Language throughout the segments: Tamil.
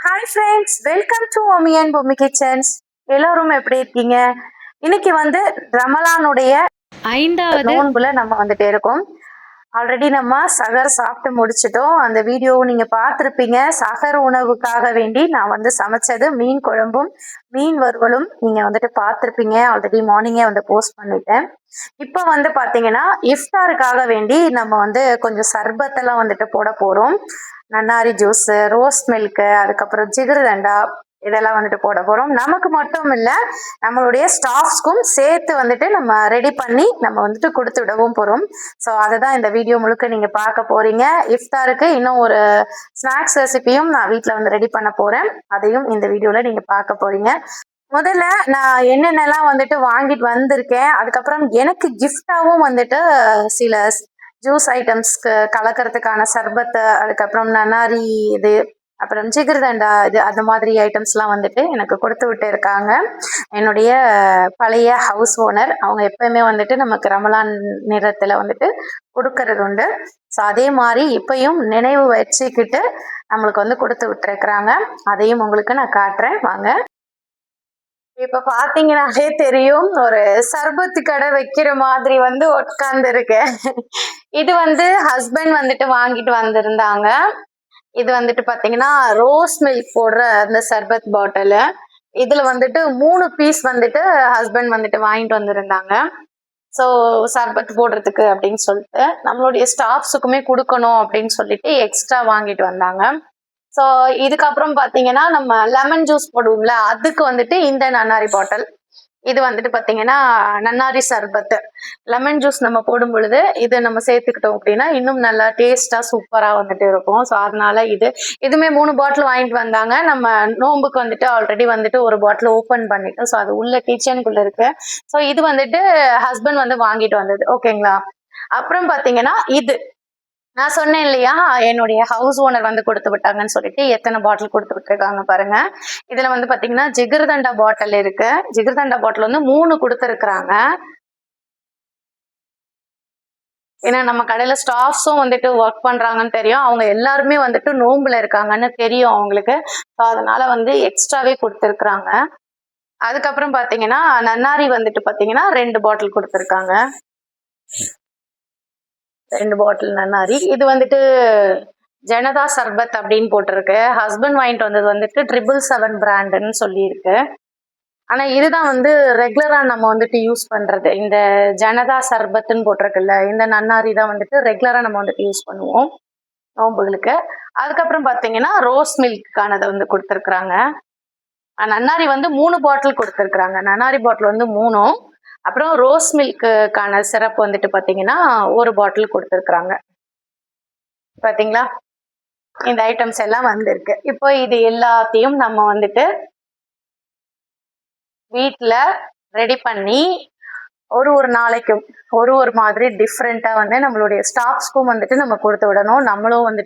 Hi friends, welcome to Omi and Pommi kitchens. எல்லோரும் எப்படி இருக்கீங்க? இன்னைக்கு ரமலானுடைய 5வது நோன்புல நம்ம வந்துட்டே இருக்கோம். ஆல்ரெடி நம்ம சகர் சாப்பிட்டு முடிச்சிட்டோம். அந்த வீடியோவும் நீங்க பார்த்துருப்பீங்க. சகர் உணவுக்காக வேண்டி நான் சமைச்சது மீன் குழம்பும் மீன் வறுவலும் நீங்க பார்த்துருப்பீங்க. ஆல்ரெடி மார்னிங்கே போஸ்ட் பண்ணிட்டேன். இப்போ பாத்தீங்கன்னா இஃப்தாருக்காக வேண்டி நம்ம கொஞ்சம் சர்பத்தெல்லாம் போட போறோம். நன்னாரி ஜூஸ், ரோஸ் மில்க், அதுக்கப்புறம் ஜிகர்தண்டா இதெல்லாம் போட போறோம். நமக்கு மட்டும் இல்ல, நம்மளுடைய ஸ்டாஃப்ஸ்க்கும் சேர்த்து நம்ம ரெடி பண்ணி நம்ம கொடுத்து விடவும் போறோம். ஸோ அதுதான் இந்த வீடியோ முழுக்க நீங்க பார்க்க போறீங்க. இஃப்தாருக்கு இன்னும் ஒரு ஸ்நாக்ஸ் ரெசிபியும் நான் வீட்டில் ரெடி பண்ண போறேன். அதையும் இந்த வீடியோல நீங்க பார்க்க போறீங்க. முதல்ல நான் என்னென்னலாம் வாங்கிட்டு வந்திருக்கேன், அதுக்கப்புறம் எனக்கு கிஃப்டாவும் சில ஜூஸ் ஐட்டம்ஸ்க்கு கலக்கிறதுக்கான சர்பத்து, அதுக்கப்புறம் நன்னாரி இது, அப்புறம் ஜிகர்தண்டா இது, அந்த மாதிரி ஐட்டம்ஸ்லாம் எனக்கு கொடுத்து விட்டு இருக்காங்க என்னுடைய பழைய ஹவுஸ் ஓனர். அவங்க எப்பயுமே நமக்கு ரமலான் நேரத்தில் கொடுக்கறது உண்டு. ஸோ அதே மாதிரி இப்பயும் நினைவு வச்சுக்கிட்டு நம்மளுக்கு கொடுத்து விட்டுருக்குறாங்க. அதையும் உங்களுக்கு நான் காட்டுறேன் வாங்க. இப்ப பாத்தீங்கன்னாலே தெரியும், ஒரு சர்பத்து கடை வைக்கிற மாதிரி உட்கார்ந்து இருக்கேன். இது ஹஸ்பண்ட் வாங்கிட்டு வந்திருந்தாங்க. இது பாத்தீங்கன்னா ரோஸ் மில்க் போடுற அந்த சர்பத் பாட்டில். இதுல 3 பீஸ் ஹஸ்பண்ட் வாங்கிட்டு வந்திருந்தாங்க. ஸோ சர்பத் போடுறதுக்கு அப்படின்னு சொல்லிட்டு நம்மளுடைய ஸ்டாஃப்ஸுக்குமே கொடுக்கணும் அப்படின்னு சொல்லிட்டு எக்ஸ்ட்ரா வாங்கிட்டு வந்தாங்க. ஸோ இதுக்கப்புறம் பார்த்தீங்கன்னா நம்ம லெமன் ஜூஸ் போடுவோம்ல, அதுக்கு இந்த நன்னாரி பாட்டில். இது பார்த்தீங்கன்னா நன்னாரி சர்பத்து. லெமன் ஜூஸ் நம்ம போடும் பொழுது இது நம்ம சேர்த்துக்கிட்டோம் அப்படின்னா இன்னும் நல்லா டேஸ்டா சூப்பரா இருக்கும். ஸோ அதனால இதுமே 3 பாட்டில் வாங்கிட்டு வந்தாங்க. நம்ம நோம்புக்கு ஆல்ரெடி ஒரு பாட்டில் ஓப்பன் பண்ணிட்டோம். ஸோ அது உள்ள கிச்சனுக்குள்ள இருக்கு. ஸோ இது ஹஸ்பண்ட் வாங்கிட்டு வந்தது. ஓகேங்களா? அப்புறம் பார்த்தீங்கன்னா இது நான் சொன்னேன் இல்லையா, என்னுடைய ஹவுஸ் ஓனர் கொடுத்து விட்டாங்கன்னு சொல்லிட்டு எத்தனை பாட்டில் கொடுத்து விட்டுருக்காங்க பாருங்க. இதுல பாத்தீங்கன்னா ஜிகர்தண்டா பாட்டில் இருக்கு. ஜிகர்தண்டா பாட்டில் 3 கொடுத்துருக்குறாங்க. ஏன்னா நம்ம கடையில ஸ்டாஃப்ஸும் ஒர்க் பண்றாங்கன்னு தெரியும். அவங்க எல்லாருமே நோம்புல இருக்காங்கன்னு தெரியும் அவங்களுக்கு. ஸோ அதனால எக்ஸ்ட்ராவே கொடுத்துருக்குறாங்க. அதுக்கப்புறம் பாத்தீங்கன்னா நன்னாரி பாத்தீங்கன்னா 2 பாட்டில் கொடுத்துருக்காங்க. 2 பாட்டில் நன்னாரி. இது ஜனதா சர்பத் அப்படின்னு போட்டிருக்கு. ஹஸ்பண்ட் வாங்கிட்டு வந்தது 777 பிராண்டுன்னு சொல்லியிருக்கு. ஆனா இதுதான் ரெகுலரா நம்ம யூஸ் பண்றது. இந்த ஜனதா சர்பத்துன்னு போட்டிருக்குல்ல, இந்த நன்னாரி தான் ரெகுலரா நம்ம யூஸ் பண்ணுவோம் நோம்புகளுக்கு. அதுக்கப்புறம் பாத்தீங்கன்னா ரோஸ் மில்க்கானதை கொடுத்துருக்குறாங்க. நன்னாரி 3 பாட்டில் கொடுத்துருக்குறாங்க. நன்னாரி பாட்டில் 3, அப்புறம் ரோஸ் மில்க்குக்கான சிரப் பாத்தீங்கன்னா 1 பாட்டில் கொடுத்துருக்குறாங்க. பாத்தீங்களா, இந்த ஐட்டம்ஸ் எல்லாம் வந்திருக்கு. இப்போ இது எல்லாத்தையும் நம்ம வீட்டுல ரெடி பண்ணி ஒரு நாளைக்கும் ஒரு மாதிரி டிஃப்ரெண்டா நம்மளுடைய ஸ்டாஃப்ஸ்க்கும் நம்ம கொடுத்து விடணும். நம்மளும்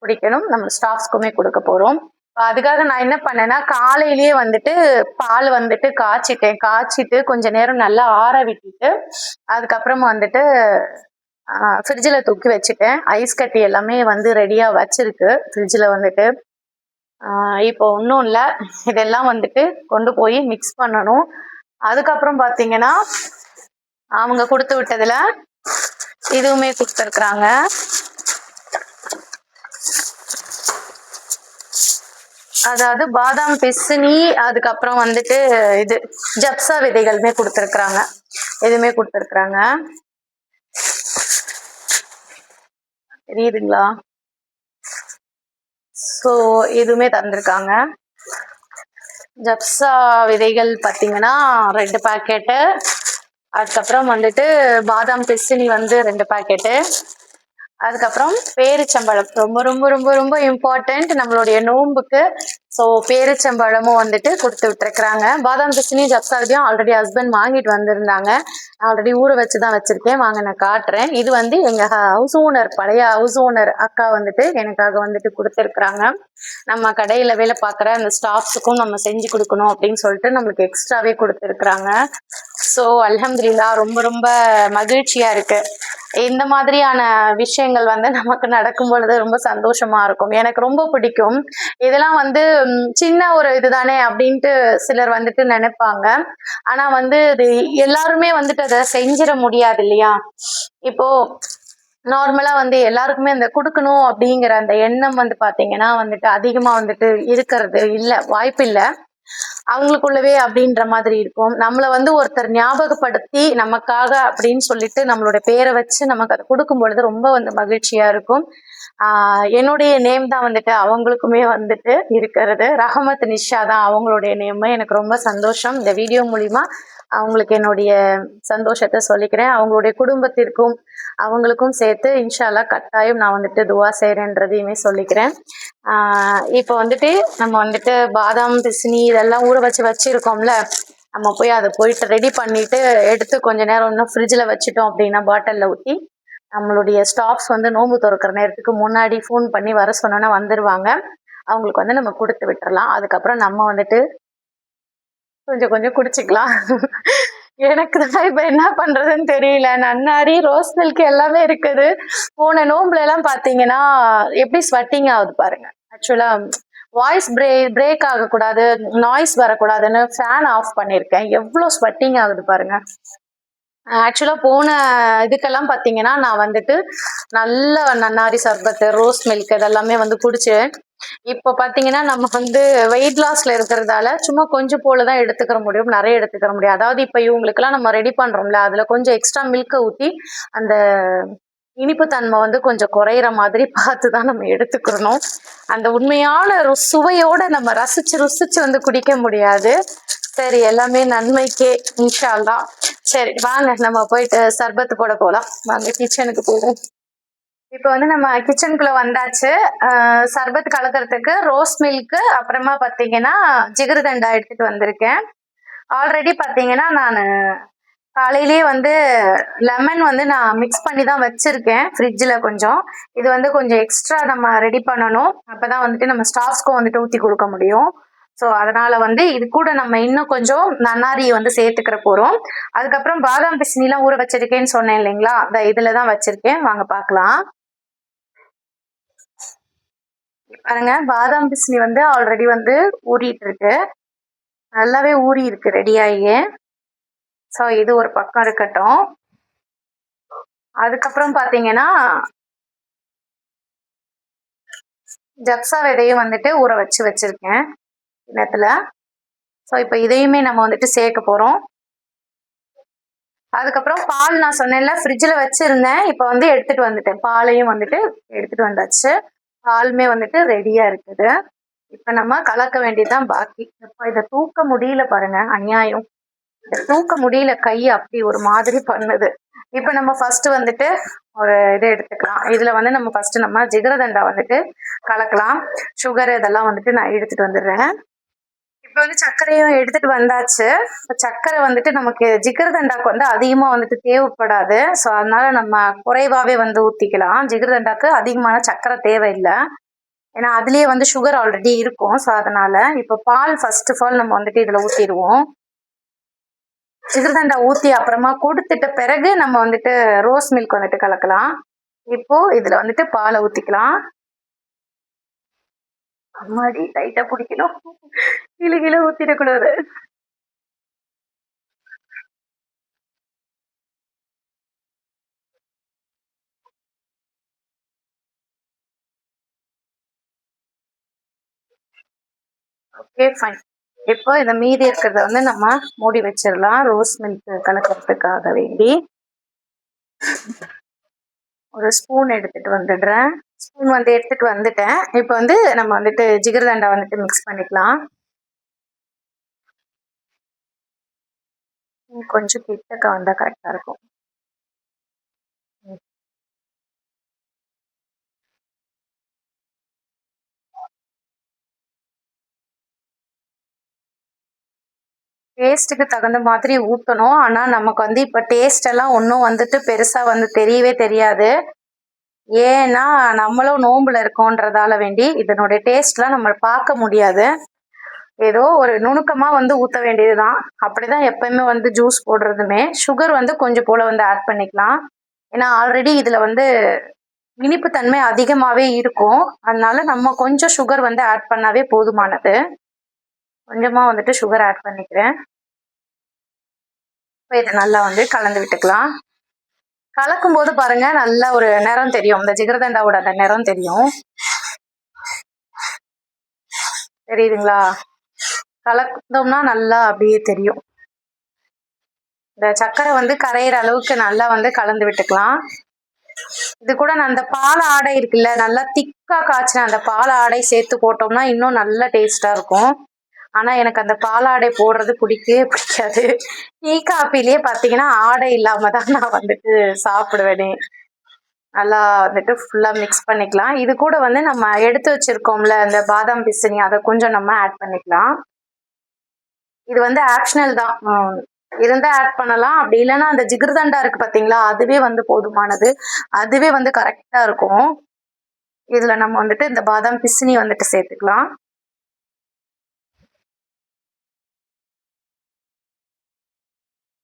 குடிக்கணும், நம்ம ஸ்டாஃப்ஸ்க்குமே கொடுக்க போறோம். அதுக்காக நான் என்ன பண்ணேன்னா, காலையிலேயே பால் காய்ச்சிட்டு கொஞ்ச நேரம் நல்லா ஆற விட்டுட்டு அதுக்கப்புறம் ஃப்ரிட்ஜில் தூக்கி வச்சுட்டேன். ஐஸ் கட்டி எல்லாமே ரெடியா வச்சிருக்கு ஃப்ரிட்ஜில். இப்போ ஒன்றும் இல்லை, இதெல்லாம் கொண்டு போய் மிக்ஸ் பண்ணணும். அதுக்கப்புறம் பார்த்தீங்கன்னா அவங்க கொடுத்து விட்டதுல இதுவுமே கொடுத்துருக்குறாங்க. அதாவது பாதாம் பிசினி, அதுக்கப்புறம் இது ஜப்சா விதைகளுமே கொடுத்துருக்குறாங்க. எதுவுமே கொடுத்துருக்குறாங்க, தெரியுதுங்களா? ஸோ இதுவுமே தந்திருக்காங்க. ஜப்சா விதைகள் பார்த்தீங்கன்னா 2 பாக்கெட்டு, அதுக்கப்புறம் பாதாம் பிசினி 2 பாக்கெட்டு, அதுக்கப்புறம் பேரிச்சம்பழம் ரொம்ப ரொம்ப ரொம்ப ரொம்ப இம்பார்ட்டன்ட் நம்மளுடைய நோம்புக்கு. ஸோ பேரிச்சம்பழமும் கொடுத்து விட்டுருக்குறாங்க. பாதாம் பிசினி ஜப்சாவையும் ஆல்ரெடி ஹஸ்பண்ட் வாங்கிட்டு வந்திருந்தாங்க. ஆல்ரெடி ஊற வச்சுதான் வச்சிருக்கேன். வாங்க நான் காட்டுறேன். இது எங்க ஹவுஸ் ஓனர், பழைய ஹவுஸ் ஓனர் அக்கா எனக்காக கொடுத்துருக்குறாங்க. நம்ம கடையில வேலை பார்க்குற அந்த ஸ்டாஃப்ஸுக்கும் நம்ம செஞ்சு கொடுக்கணும் அப்படின்னு சொல்லிட்டு நம்மளுக்கு எக்ஸ்ட்ராவே கொடுத்துருக்குறாங்க. ஸோ அல்ஹம்துலில்லாஹ் ரொம்ப ரொம்ப மகிழ்ச்சியா இருக்கு. இந்த மாதிரியான விஷயங்கள் வந்து நமக்கு நடக்கும் பொழுது ரொம்ப சந்தோஷமா இருக்கும். எனக்கு ரொம்ப பிடிக்கும். இதெல்லாம் வந்து சின்ன ஒரு இதுதானே அப்படின்ட்டு சிலர் வந்துட்டு நினைப்பாங்க. ஆனா வந்து இது எல்லாருமே வந்துட்டு அதை செஞ்சிட முடியாது இல்லையா? இப்போ நார்மலா வந்து எல்லாருக்குமே அந்த கொடுக்கணும் அப்படிங்கிற அந்த எண்ணம் வந்து பாத்தீங்கன்னா வந்துட்டு அதிகமா வந்துட்டு இருக்கிறது இல்ல, வாய்ப்பு இல்ல. அவங்களுக்குள்ளவே அப்படின்ற மாதிரி இருக்கும். நம்மளை வந்து ஒருத்தர் ஞாபகப்படுத்தி நமக்காக அப்படின்னு சொல்லிட்டு நம்மளோட பேரை வச்சு நமக்கு அதை கொடுக்கும் பொழுது ரொம்ப வந்து மகிழ்ச்சியா இருக்கும். என்னுடைய நேம் தான் வந்துட்டு அவங்களுக்குமே வந்துட்டு இருக்கிறது. ரஹமத் நிஷா தான் அவங்களுடைய நேம். எனக்கு ரொம்ப சந்தோஷம். இந்த வீடியோ மூலியமா அவங்களுக்கு என்னுடைய சந்தோஷத்தை சொல்லிக்கிறேன். அவங்களுடைய குடும்பத்திற்கும் அவங்களுக்கும் சேர்த்து இன்ஷால்லா கட்டாயம் நான் வந்துட்டு துவா செய்கிறேன்றதையுமே சொல்லிக்கிறேன். இப்போ வந்துட்டு நம்ம வந்துட்டு பாதாம் பிசினி இதெல்லாம் ஊற வச்சிருக்கோம்ல, நம்ம போய் அதை போயிட்டு ரெடி பண்ணிட்டு எடுத்து கொஞ்ச நேரம் இன்னும் ஃப்ரிட்ஜில் வச்சுட்டோம் அப்படின்னா பாட்டிலில் ஊற்றி நம்மளுடைய ஸ்டாஃப்ஸ் வந்து நோன்பு திறக்கிற நேரத்துக்கு முன்னாடி ஃபோன் பண்ணி வர சொன்னோன்னா வந்துடுவாங்க. அவங்களுக்கு வந்து நம்ம கொடுத்து விட்டுறலாம். அதுக்கப்புறம் நம்ம வந்துட்டு கொஞ்சம் கொஞ்சம் குடிச்சிக்கலாம். எனக்கு தான் இப்ப என்ன பண்றதுன்னு தெரியல. நன்னாரி, ரோஸ் மில்க் எல்லாமே இருக்குது. போன நோம்புல எல்லாம் பாத்தீங்கன்னா எப்படி ஸ்வெட்டிங் ஆகுது பாருங்க. ஆக்சுவலா வாய்ஸ் பிரேக் ஆகக்கூடாது, நாய்ஸ் வரக்கூடாதுன்னு ஃபேன் ஆஃப் பண்ணியிருக்கேன். எவ்வளோ ஸ்வெட்டிங் ஆகுது பாருங்க. ஆக்சுவலா போன இதுக்கெல்லாம் பாத்தீங்கன்னா நான் வந்துட்டு நல்ல நன்னாரி சர்பத்து, ரோஸ் மில்க் இதெல்லாமே வந்து குடிச்சேன். இப்போ பாத்தீங்கன்னா நம்ம வந்து வெயிட் லாஸ்ல இருக்கிறதால சும்மா கொஞ்சம் போலதான் எடுத்துக்கிற முடியும், நிறைய எடுத்துக்கிற முடியும். அதாவது இப்ப இவங்களுக்கு எல்லாம் நம்ம ரெடி பண்றோம்ல, அதுல கொஞ்சம் எக்ஸ்ட்ரா மில்க ஊத்தி அந்த இனிப்பு தன்மை வந்து கொஞ்சம் குறையிற மாதிரி பார்த்துதான் நம்ம எடுத்துக்கிறணும். அந்த உண்மையான சுவையோட நம்ம ரசிச்சு வந்து குடிக்க முடியாது. சரி, எல்லாமே நன்மைக்கே இன்ஷா அல்லாஹ். சரி வாங்க நம்ம போயிட்டு சர்பத்து போட போலாம். வாங்க கிச்சனுக்கு போவோம். இப்போ வந்து நம்ம கிச்சனுக்குள்ள வந்தாச்சு. சர்பத் கலக்கிறதுக்கு ரோஸ் மில்க், அப்புறமா பாத்தீங்கன்னா ஜிகர்தண்டா எடுத்துட்டு வந்திருக்கேன். ஆல்ரெடி பாத்தீங்கன்னா நான் காலையிலேயே வந்து லெமன் வந்து நான் மிக்ஸ் பண்ணி தான் வச்சிருக்கேன் ஃப்ரிட்ஜில் கொஞ்சம். இது வந்து கொஞ்சம் எக்ஸ்ட்ரா நம்ம ரெடி பண்ணணும். அப்பதான் வந்துட்டு நம்ம ஸ்டாஃப்ஸ்க்கும் வந்துட்டு ஊற்றி கொடுக்க முடியும். ஸோ அதனால வந்து இது கூட நம்ம இன்னும் கொஞ்சம் நன்னாரி வந்து சேர்த்துக்கிற போறோம். அதுக்கப்புறம் பாதாம் பிசினிலாம் ஊற வச்சிருக்கேன்னு சொன்னேன் இல்லைங்களா, அந்த இதுல தான் வச்சிருக்கேன். வாங்க பார்க்கலாம். பாருங்க, பாதாம் பிசினி வந்து ஆல்ரெடி வந்து ஊறிட்டு இருக்கு, நல்லாவே ஊறி இருக்கு ரெடியாகி. ஸோ இது ஒரு பக்கம் இருக்கட்டும். அதுக்கப்புறம் பாத்தீங்கன்னா ஜப்சா விதையும் வந்துட்டு ஊற வச்சிருக்கேன் கிணத்துல. ஸோ இப்போ இதையுமே நம்ம வந்துட்டு சேர்க்க போறோம். அதுக்கப்புறம் பால் நான் சொன்னேன்ல ஃப்ரிட்ஜில் வச்சிருந்தேன், இப்போ வந்து எடுத்துட்டு வந்துட்டேன். பாலையும் வந்துட்டு எடுத்துட்டு வந்தாச்சு. பாலுமே வந்துட்டு ரெடியா இருக்குது. இப்ப நம்ம கலக்க வேண்டியதுதான் பாக்கி. இப்ப இதை தூக்க முடியல பாருங்க, அநியாயம். இதை தூக்க முடியல, கை அப்படி ஒரு மாதிரி பண்ணுது. இப்ப நம்ம ஃபர்ஸ்ட் வந்துட்டு ஒரு இது எடுத்துக்கலாம். இதுல வந்து நம்ம ஃபர்ஸ்ட் நம்ம ஜிகரதண்டா வந்துட்டு கலக்கலாம். சுகர் இதெல்லாம் வந்துட்டு நான் எடுத்துட்டு வந்துடுறேன். இப்போ வந்து சர்க்கரையும் எடுத்துட்டு வந்தாச்சு. சர்க்கரை வந்துட்டு நமக்கு ஜிகர்தண்டாக்கு வந்து அதிகமா வந்துட்டு தேவைப்படாது. ஸோ அதனால நம்ம குறைவாவே வந்து ஊத்திக்கலாம். ஜிகர்தண்டாக்கு அதிகமான சர்க்கரை தேவையில்லை, ஏன்னா அதுலயே வந்து சுகர் ஆல்ரெடி இருக்கும். ஸோ அதனால இப்போ பால் ஃபர்ஸ்ட் ஆஃப் ஆல் நம்ம வந்துட்டு இதுல ஊத்திடுவோம். ஜிகர்தண்டா ஊத்தி அப்புறமா கொடுத்துட்ட பிறகு நம்ம வந்துட்டு ரோஸ் மில்க் வந்துட்டு கலக்கலாம். இப்போ இதுல வந்துட்டு பாலை ஊத்திக்கலாம். அம்மாடி லைட்டா பிடிக்கணும், கீழே ஊத்திடக்கூடாது. Okay fine. இப்போ இந்த மீதி இருக்கிறத வந்து நம்ம மூடி வச்சிடலாம். ரோஸ் மில்க் கலக்கிறதுக்காக வேண்டி ஒரு ஸ்பூன் எடுத்துட்டு வந்துடுறேன். ஸ்பூன் வந்து எடுத்துட்டு வந்துட்டேன். இப்போ வந்து நம்ம வந்துட்டு ஜிகர்தண்டா வந்துட்டு மிக்ஸ் பண்ணிக்கலாம். கொஞ்சம் கிட்டக்க வந்தா கரெக்டா இருக்கும். டேஸ்ட்டுக்கு தகுந்த மாதிரி ஊற்றணும். ஆனால் நமக்கு வந்து இப்போ டேஸ்ட் எல்லாம் ஒன்றும் வந்துட்டு பெருசாக வந்து தெரியவே தெரியாது. ஏன்னா நம்மளும் நோம்புல இருக்கோன்றதால வேண்டி இதனுடைய டேஸ்ட்லாம் நம்ம பார்க்க முடியாது. ஏதோ ஒரு நுணுக்கமாக வந்து ஊற்ற வேண்டியதுதான். அப்படிதான் எப்பயுமே வந்து ஜூஸ் போடுறதுமே. சுகர் வந்து கொஞ்சம் போல வந்து ஆட் பண்ணிக்கலாம். ஏன்னா ஆல்ரெடி இதில் வந்து இனிப்பு தன்மை அதிகமாகவே இருக்கும். அதனால நம்ம கொஞ்சம் சுகர் வந்து ஆட் பண்ணாவே போதுமானது. கொஞ்சமாக வந்துட்டு சுகர் ஆட் பண்ணிக்கிறேன். இப்போ இதை நல்லா வந்து கலந்து விட்டுக்கலாம். கலக்கும் போது பாருங்க நல்ல ஒரு நிறம் தெரியும். இந்த ஜிகர்தண்டாவோட அந்த நிறம் தெரியும். தெரியுதுங்களா? கலந்தோம்னா நல்லா அப்படியே தெரியும். இந்த சர்க்கரை வந்து கரையிற அளவுக்கு நல்லா வந்து கலந்து விட்டுக்கலாம். இது கூட நான் அந்த பால் ஆடை இருக்குல்ல, நல்லா திக்கா காய்ச்சின அந்த பால் ஆடை சேர்த்து போட்டோம்னா இன்னும் நல்ல டேஸ்டா இருக்கும். ஆனா எனக்கு அந்த பாலாடை போடுறது பிடிக்கவே பிடிக்காது. டீ காப்பிலேயே பார்த்தீங்கன்னா ஆடை இல்லாம தான் நான் வந்துட்டு சாப்பிடுவேனே. நல்லா வந்துட்டு ஃபுல்லா மிக்ஸ் பண்ணிக்கலாம். இது கூட வந்து நம்ம எடுத்து வச்சிருக்கோம்ல அந்த பாதாம் பிசினி, அதை கொஞ்சம் நம்ம ஆட் பண்ணிக்கலாம். இது வந்து ஆப்ஷனல் தான். இருந்தா ஆட் பண்ணலாம். அப்படி இல்லைன்னா அந்த ஜிகிர்தண்டா இருக்கு பார்த்தீங்களா, அதுவே வந்து போதுமானது. அதுவே வந்து கரெக்டா இருக்கும். இதுல நம்ம வந்துட்டு இந்த பாதாம் பிசினி வந்துட்டு சேர்த்துக்கலாம்.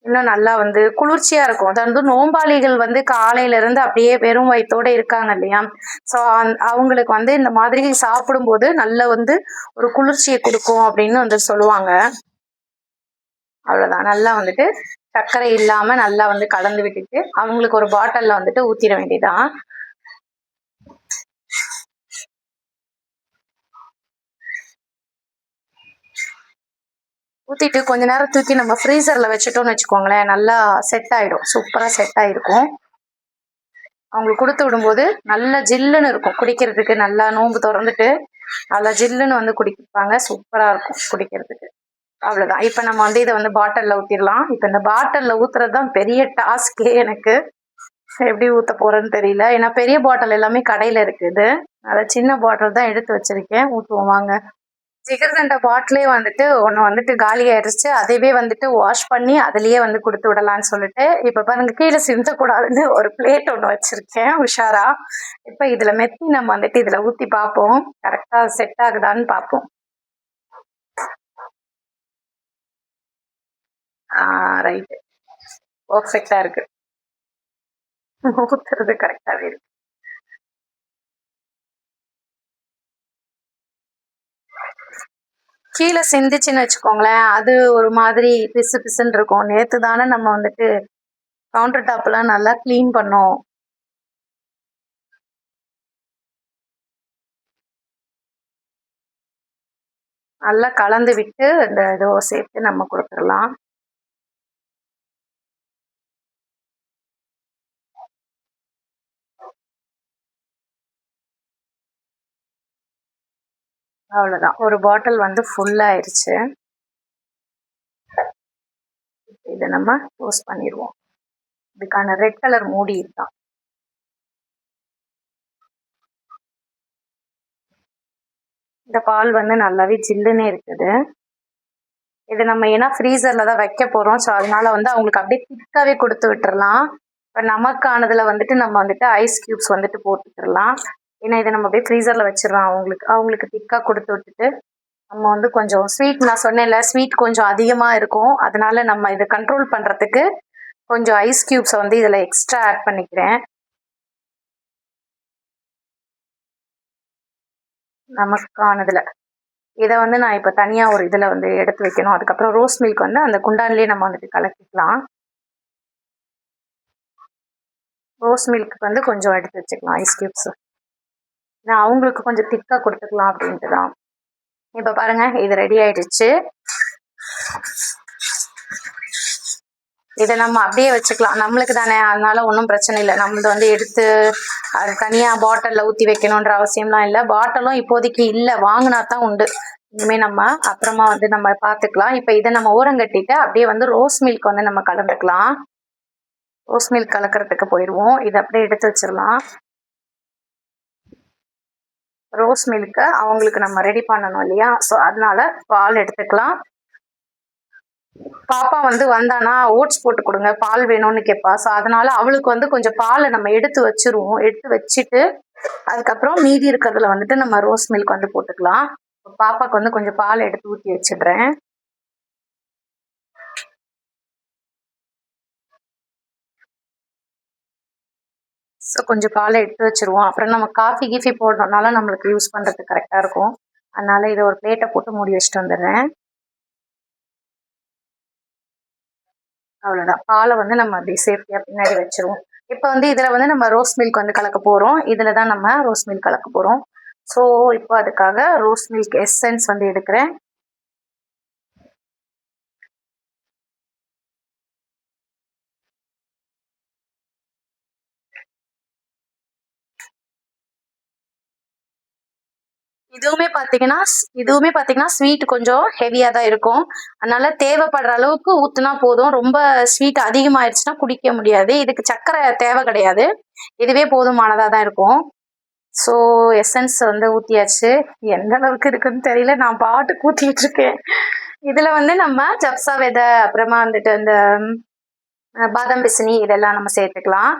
இன்னும் நல்லா வந்து குளிர்ச்சியா இருக்கும். அது வந்து நோம்பாளிகள் வந்து காலையில இருந்து அப்படியே வெறும் வயிற்றோட இருக்காங்க இல்லையா, ஸோ அவங்களுக்கு வந்து இந்த மாதிரி சாப்பிடும்போது நல்ல வந்து ஒரு குளிர்ச்சியை கொடுக்கும் அப்படின்னு வந்து சொல்லுவாங்க. அவ்வளவுதான். நல்லா வந்துட்டு சர்க்கரை இல்லாம நல்லா வந்து கலந்து விட்டுட்டு அவங்களுக்கு ஒரு பாட்டில்ல வந்துட்டு ஊத்திட வேண்டியதான். ஊத்திட்டு கொஞ்ச நேரம் தூக்கி நம்ம ஃப்ரீசர்ல வச்சுட்டோம்னு வச்சுக்கோங்களேன், நல்லா செட் ஆயிடும். சூப்பரா செட் ஆயிருக்கும். அவங்களுக்கு கொடுத்து விடும்போது நல்லா ஜில்லுன்னு இருக்கும் குடிக்கிறதுக்கு. நல்லா நோன்பு திறந்துட்டு நல்லா ஜில்லுன்னு வந்து குடிப்பாங்க. சூப்பரா இருக்கும் குடிக்கிறதுக்கு. அவ்வளவுதான். இப்ப நம்ம வந்து இதை வந்து பாட்டில்ல ஊத்திடலாம். இப்ப இந்த பாட்டில்ல ஊத்துறது தான் பெரிய டாஸ்கே எனக்கு. எப்படி ஊத்த போறேன்னு தெரியல. ஏன்னா பெரிய பாட்டில் எல்லாமே கடையில இருக்குது. அதை சின்ன பாட்டில் தான் எடுத்து வச்சிருக்கேன். ஊத்துவோம் வாங்க. ஜிகர்தண்டா பாட்டிலே வந்துட்டு ஒன்று வந்துட்டு காலி ஆயிடுச்சு. அதையவே வந்துட்டு வாஷ் பண்ணி அதுலயே வந்து கொடுத்து விடலான்னு சொல்லிட்டு இப்ப பாருங்க கீழே சிந்தக்கூடாதுன்னு ஒரு பிளேட் ஒன்று வச்சிருக்கேன் உஷாரா. இப்ப இதுல மெத்தி நம்ம வந்துட்டு இதுல ஊத்தி பார்ப்போம், கரெக்டா செட் ஆகுதான்னு பார்ப்போம். ரைட்டு, பர்ஃபெக்டா இருக்கு. ஊத்துறது கரெக்டாவே இருக்கு. கீழே சிந்திச்சுன்னு வச்சுக்கோங்களேன், அது ஒரு மாதிரி பிசு பிசுன்னு இருக்கும். நேத்து தானே நம்ம வந்துட்டு கவுண்டர் டாப்லாம் நல்லா கிளீன் பண்ணோம். நல்லா கலந்து விட்டு இந்த இதோ சேர்த்து நம்ம கொடுத்துடலாம். அவ்வளவுதான். ஒரு பாட்டில் வந்து ஃபுல் ஆயிருச்சு. இதை நம்ம க்ளோஸ் பண்ணிடுவோம். இதுக்கான ரெட் கலர் மூடி இதுதான். இந்த பால் வந்து நல்லாவே ஜில்லுன்னே இருக்குது. இது நம்ம ஏன்னா ஃப்ரீசர்ல தான் வைக்க போறோம். ஸோ அதனால வந்து அவங்களுக்கு அப்படியே திக்காவே கொடுத்து விட்டுறலாம். இப்போ நமக்கானதுல வந்துட்டு நம்ம வந்துட்டு ஐஸ் கியூப்ஸ் வந்துட்டு போட்டுக்கலாம். ஏன்னா இதை நம்ம அப்படியே ஃப்ரீசர்ல வச்சிடலாம். அவங்களுக்கு திக்கா கொடுத்து விட்டுட்டு நம்ம வந்து கொஞ்சம் ஸ்வீட், நான் சொன்னேன்ல ஸ்வீட் கொஞ்சம் அதிகமா இருக்கும். அதனால நம்ம இதை கண்ட்ரோல் பண்றதுக்கு கொஞ்சம் ஐஸ் கியூப்ஸை வந்து இதுல எக்ஸ்ட்ரா ஆட் பண்ணிக்கிறேன். நமக்கானதுல இதை வந்து நான் இப்போ தனியா ஒரு இதுல வந்து எடுத்து வைக்கணும். அதுக்கப்புறம் ரோஸ் மில்க் வந்து அந்த குண்டான்லயே நம்ம வந்துட்டு கலக்கிக்கலாம். ரோஸ் மில்க் வந்து கொஞ்சம் எடுத்து வச்சுக்கலாம் ஐஸ் கியூப்ஸ். நான் அவங்களுக்கு கொஞ்சம் திக்கா கொடுத்துக்கலாம் அப்படின்ட்டு தான். இப்போ பாருங்க இது ரெடி ஆயிடுச்சு. இதை நம்ம அப்படியே வச்சுக்கலாம், நம்மளுக்கு தானே, அதனால ஒன்றும் பிரச்சனை இல்லை. நம்மளது வந்து எடுத்து அது தனியாக பாட்டிலில் ஊற்றி வைக்கணுன்ற அவசியம்லாம் இல்லை. பாட்டிலும் இப்போதைக்கு இல்லை, வாங்கினா தான் உண்டு. இனிமேல் நம்ம அப்புறமா வந்து நம்ம பார்த்துக்கலாம். இப்போ இதை நம்ம ஓரங்கட்டிட்டு அப்படியே வந்து ரோஸ் மில்க் வந்து நம்ம கலந்துக்கலாம். ரோஸ் மில்க் கலக்கிறதுக்கு போயிடுவோம். இதை அப்படியே எடுத்து வச்சிடலாம். ரோஸ் மில்க்கை அவங்களுக்கு நம்ம ரெடி பண்ணணும் இல்லையா, ஸோ அதனால பால் எடுத்துக்கலாம். பாப்பா வந்து வந்தானா ஓட்ஸ் போட்டு கொடுங்க, பால் வேணும்னு கேட்பா. ஸோ அதனால அவளுக்கு வந்து கொஞ்சம் பாலை நம்ம எடுத்து வச்சிருவோம். எடுத்து வச்சுட்டு அதுக்கப்புறம் மீதி இருக்கிறதுல வந்துட்டு நம்ம ரோஸ் மில்க் வந்து போட்டுக்கலாம். பாப்பாக்கு வந்து கொஞ்சம் பால் எடுத்து ஊற்றி வச்சிடுறேன். ஸோ கொஞ்சம் பாலை எடுத்து வச்சுருவோம். அப்புறம் நம்ம காஃபி கீஃபி போடுறதுனால நம்மளுக்கு யூஸ் பண்ணுறதுக்கு கரெக்டாக இருக்கும். அதனால இதை ஒரு பிளேட்டை போட்டு மூடி வச்சுட்டு வந்துடுறேன். அவ்வளோதான். பாலை வந்து நம்ம அப்படி சேஃப்டியாக பின்னாடி வச்சுருவோம். இப்போ வந்து இதில் வந்து நம்ம ரோஸ் மில்க் வந்து கலக்க போகிறோம். இதில் தான் நம்ம ரோஸ் மில்க் கலக்க போகிறோம். ஸோ இப்போ அதுக்காக ரோஸ் மில்க் எசன்ஸ் வந்து எடுக்கிறேன். இதுவுமே பார்த்தீங்கன்னா ஸ்வீட் கொஞ்சம் ஹெவியாக தான் இருக்கும். அதனால தேவைப்படுற அளவுக்கு ஊற்றுனா போதும். ரொம்ப ஸ்வீட் அதிகமாகிடுச்சுன்னா குடிக்க முடியாது. இதுக்கு சர்க்கரை தேவை கிடையாது. இதுவே போதுமானதாக தான் இருக்கும். ஸோ எசன்ஸ் வந்து ஊற்றியாச்சு. எந்த அளவுக்கு இருக்குன்னு தெரியல, நான் பாட்டுக்கு ஊற்றிட்டு இருக்கேன். இதில் வந்து நம்ம ஜப்சா விதை, அப்புறமா வந்துட்டு இந்த பாதாம் பிசினி இதெல்லாம் நம்ம சேர்த்துக்கலாம்.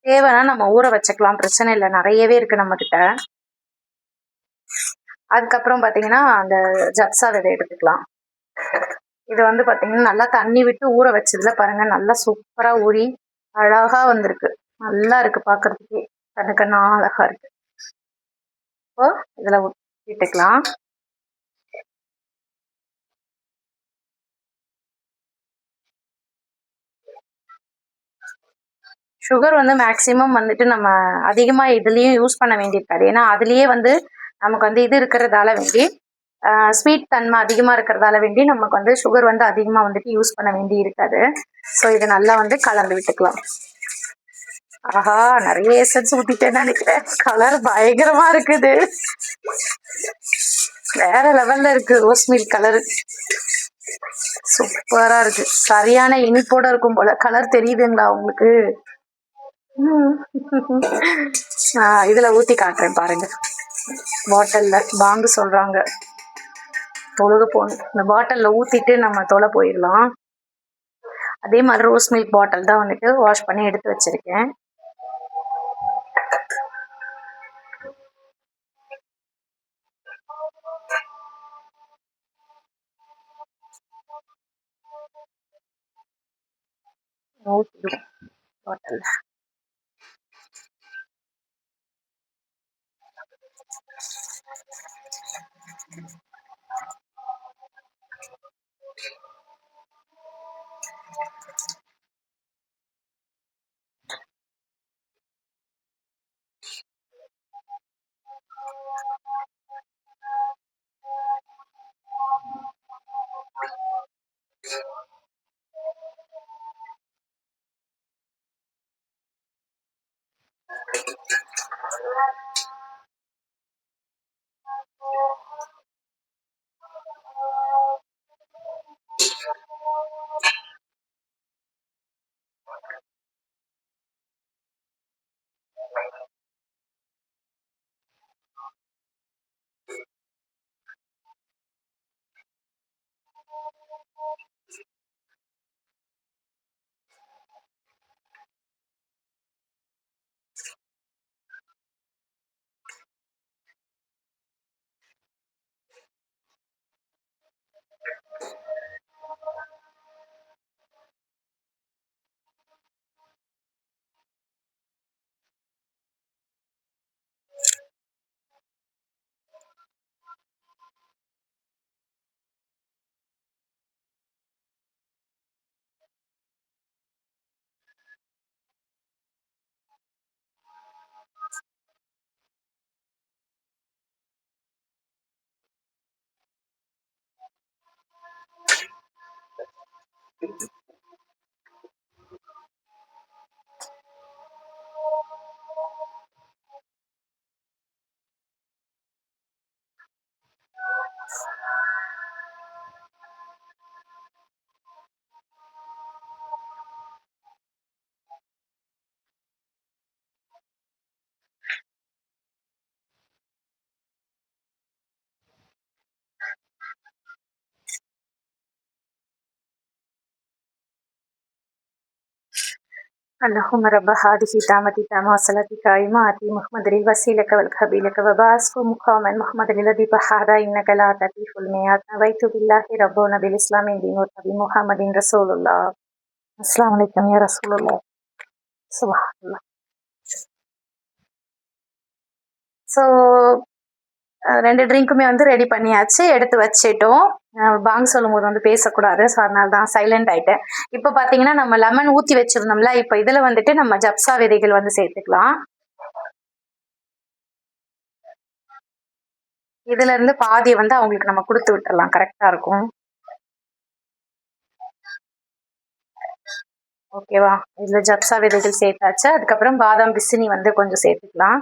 தேவைன்னா நம்ம ஊற வச்சுக்கலாம், பிரச்சனை இல்லை. நிறையவே இருக்கு நம்ம கிட்ட. அதுக்கப்புறம் பார்த்தீங்கன்னா அந்த ஜப்சா விதை எடுத்துக்கலாம். இது வந்து பார்த்தீங்கன்னா நல்லா தண்ணி விட்டு ஊற வச்சதுல பாருங்க, நல்லா சூப்பராக ஊறி அழகா வந்திருக்கு. நல்லா இருக்கு பார்க்கறதுக்கே, கண்ணா அழகா இருக்கு. இப்போ இதில் விட்டுக்கலாம். சுகர் வந்து மேக்சிமம் வந்துட்டு நம்ம அதிகமாக இதுலேயும் யூஸ் பண்ண வேண்டியிருக்காது. ஏன்னா அதுலேயே வந்து நமக்கு வந்து இது இருக்கிறதால வேண்டி ஸ்வீட் தன்மை அதிகமாக இருக்கிறதால வேண்டி நமக்கு வந்து சுகர் வந்து அதிகமாக வந்துட்டு யூஸ் பண்ண வேண்டி இருக்காது. ஸோ இதை நல்லா வந்து கலந்து விட்டுக்கலாம். ஆஹா, நிறைய எசன்ஸ் ஊற்றிட்டேன்னு நினைக்கிறேன். கலர் பயங்கரமா இருக்குது, வேற லெவல்ல இருக்கு. ரோஸ் மில்க் கலரு சூப்பரா இருக்கு. சரியான இனிப்போட இருக்கும் போல. கலர் தெரியுதுங்களா உங்களுக்கு? இதுல ஊத்தி காட்டுறேன் பாருங்க. பாட்டில்ல பாங்கு சொல்றாங்க, தொழுக போகணும். இந்த பாட்டில்ல ஊத்திட்டு நம்ம தொலை போயிடலாம். அதே மாதிரி ரோஸ் மில்க் பாட்டில் தான் வந்துட்டு வாஷ் பண்ணி எடுத்து வச்சிருக்கேன். பாட்டில் اللهم رب هذه الدعوة التامة والصلاة القائمة آت محمد الوسيلة والفضيلة وبعثه مقاما محمد الذي بحث إنك لا تخلف الميعاد نويت بالله ربنا بالإسلام دين وبمحمد رسول الله. السلام عليكم يا رسول الله. سبحان الله. ஸோ 2 ட்ரிங்க்குமே வந்து ரெடி பண்ணியாச்சு, எடுத்து வச்சிட்டோம். பாங் சொல்லும்போது வந்து பேசக்கூடாது, ஸோ அதனால தான் சைலண்ட் ஆயிட்டேன். இப்போ பார்த்தீங்கன்னா நம்ம லெமன் ஊற்றி வச்சிருந்தோம்ல, இப்போ இதில் வந்துட்டு நம்ம ஜப்சா விதைகள் வந்து சேர்த்துக்கலாம். இதுல இருந்து பாதியை வந்து அவங்களுக்கு நம்ம கொடுத்து விட்டுறலாம், கரெக்டா இருக்கும். ஓகேவா? இதுல ஜப்சா விதைகள் சேர்த்தாச்சு. அதுக்கப்புறம் பாதாம் பிசினி வந்து கொஞ்சம் சேர்த்துக்கலாம்.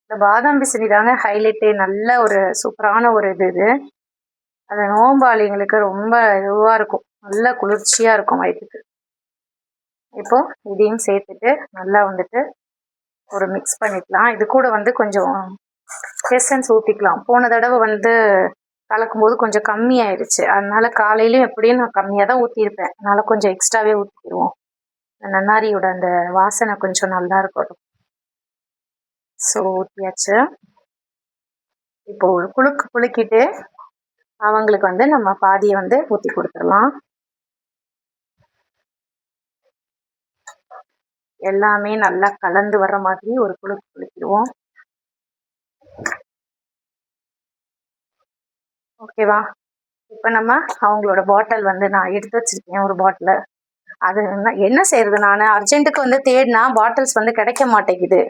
இந்த பாதாம் பிசினி தாங்க ஹைலைட்டு, நல்ல ஒரு சூப்பரான ஒரு இது. அது நோம்பாளிங்களுக்கு ரொம்ப இதுவாக இருக்கும், நல்ல குளிர்ச்சியாக இருக்கும் வயிற்றுக்கு. இப்போ இதையும் சேர்த்துட்டு நல்லா வந்துட்டு ஒரு மிக்ஸ் பண்ணிக்கலாம். இது கூட வந்து கொஞ்சம் எசன்ஸ் ஊற்றிக்கலாம். போன தடவை வந்து கலக்கும் போது கொஞ்சம் கம்மியாயிடுச்சு, அதனால காலையிலையும் எப்படியும் நான் கம்மியாக தான் ஊற்றிருப்பேன், அதனால கொஞ்சம் எக்ஸ்ட்ராவே ஊற்றிடுவோம். நன்னாரியோட அந்த வாசனை கொஞ்சம் நல்லா இருக்கட்டும். ஸோ ஊற்றியாச்சு. இப்போ ஒரு குலுக்கிட்டு அவங்களுக்கு வந்து நம்ம பாதியை வந்து ஊற்றி கொடுத்துடலாம். எல்லாமே நல்லா கலந்து வர்ற மாதிரி ஒரு குலுக்கிடுவோம். ஓகேவா? இப்போ நம்ம அவங்களோட பாட்டில் வந்து நான் எடுத்து வச்சிருக்கேன், ஒரு பாட்டில். அது என்ன செய்யறது, நான் அர்ஜென்ட்டுக்கு வந்து தேடினா பாட்டில்ஸ் வந்து கிடைக்க மாட்டேங்குது,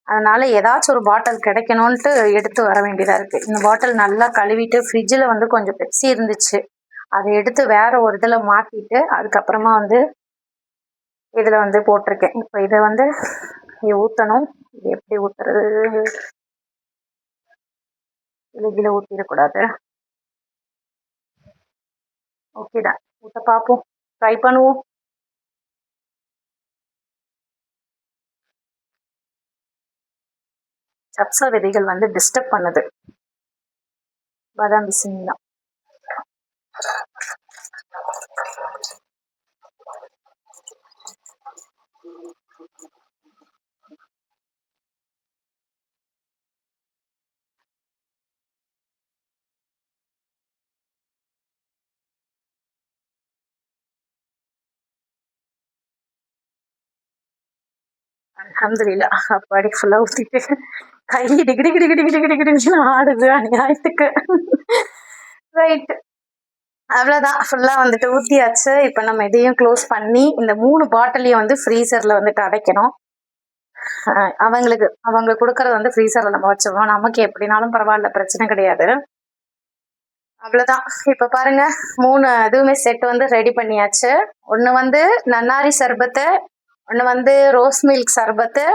அதனால ஏதாச்சும் ஒரு பாட்டில் கிடைக்கணும்ன்ட்டு எடுத்து வர வேண்டியதாக இருக்குது. இந்த பாட்டில் நல்லா கழுவிட்டு ஃப்ரிட்ஜில் வந்து கொஞ்சம் பெப்சி இருந்துச்சு, அதை எடுத்து வேற ஒரு இதில் மாற்றிட்டு அதுக்கப்புறமா வந்து இதில் வந்து போட்டிருக்கேன். இப்போ இதை வந்து ஊற்றணும். இது எப்படி ஊற்றுறது? இதில் ஊற்றிடக்கூடாது. ஓகேடா, ஊற்ற பார்ப்போம், ட்ரை பண்ணுவோம். ஜப்சா விதைகள் வந்து டிஸ்டர்ப் பண்ணுது, பாதாம் பிசினி தான். அல்ஹம்துலில்லா, அப்பாடி ஃபுல்லா ஊற்றிட்டு கை டிகிரி கிடி கிடி கிடி கிடி கிடி ஆடுது அநியாயத்துக்கு. ரைட், அவ்வளோதான், ஃபுல்லாக வந்துட்டு ஊற்றியாச்சு. இப்போ நம்ம இதையும் க்ளோஸ் பண்ணி இந்த 3 பாட்டிலையும் வந்து ஃப்ரீசரில் வந்துட்டு அடைக்கணும். அவங்களுக்கு கொடுக்கறது வந்து ஃப்ரீசரில் நம்ம வச்சிருவோம், நமக்கு எப்படினாலும் பரவாயில்ல, பிரச்சனை கிடையாது. அவ்வளோதான். இப்போ பாருங்க, 3 இதுவுமே செட் வந்து ரெடி பண்ணியாச்சு. ஒன்று வந்து நன்னாரி சர்பத்து, ஒன்று வந்து ரோஸ் மில்க் சர்பத்து,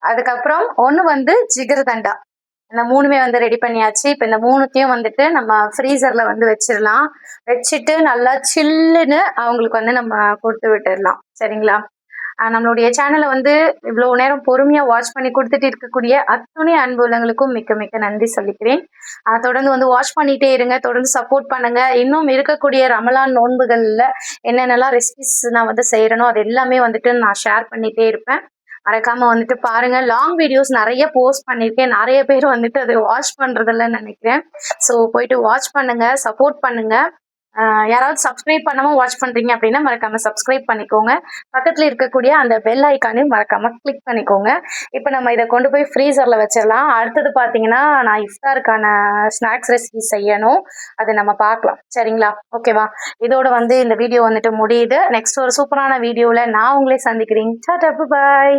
அதுக்கப்புறம் ஒன்று வந்து ஜிகர்தண்டா. இந்த 3மே வந்து ரெடி பண்ணியாச்சு. இப்போ இந்த 3த்தையும் வந்துட்டு நம்ம ஃப்ரீசரில் வந்து வச்சிடலாம். வச்சுட்டு நல்லா சில்லுன்னு அவங்களுக்கு வந்து நம்ம கொடுத்து விட்டுடலாம், சரிங்களா? நம்மளுடைய சேனலை வந்து இவ்வளோ நேரம் பொறுமையாக வாட்ச் பண்ணி கொடுத்துட்டு இருக்கக்கூடிய அத்துணை அன்பு உள்ளவங்களுக்கும் மிக்க மிக்க நன்றி சொல்லிக்கிறேன். தொடர்ந்து வந்து வாட்ச் பண்ணிகிட்டே இருங்க, தொடர்ந்து சப்போர்ட் பண்ணுங்க. இன்னும் இருக்கக்கூடிய ரமலான் நோன்புகளில் என்னென்னலாம் ரெசிபிஸ் நான் வந்து செய்கிறனோ அது எல்லாமே வந்துட்டு நான் ஷேர் பண்ணிகிட்டே இருப்பேன். மறக்காம வந்துட்டு பாருங்க. லாங் வீடியோஸ் நிறைய போஸ்ட் பண்ணியிருக்கேன், நிறைய பேர் வந்துட்டு அதை வாட்ச் பண்றதில்லன்னு நினைக்கிறேன். ஸோ போயிட்டு வாட்ச் பண்ணுங்க, சப்போர்ட் பண்ணுங்க. யாராவது சப்ஸ்கிரைப் பண்ணாம வாட்ச் பண்றீங்க அப்படின்னா மறக்காம சப்ஸ்கிரைப் பண்ணிக்கோங்க. பக்கத்துல இருக்கக்கூடிய அந்த பெல் ஐக்கானையும் மறக்காம கிளிக் பண்ணிக்கோங்க. இப்போ நம்ம இதை கொண்டு போய் ஃப்ரீசர்ல வச்சிடலாம். அடுத்தது பாத்தீங்கன்னா நான் இஃப்தாருக்கான ஸ்நாக்ஸ் ரெசிபி செய்யணும், அதை நம்ம பார்க்கலாம், சரிங்களா? ஓகேவா? இதோட வந்து இந்த வீடியோ வந்துட்டு முடியுது. நெக்ஸ்ட் ஒரு சூப்பரான வீடியோல நான் உங்களை சந்திக்கிறேன். டாடா, பை.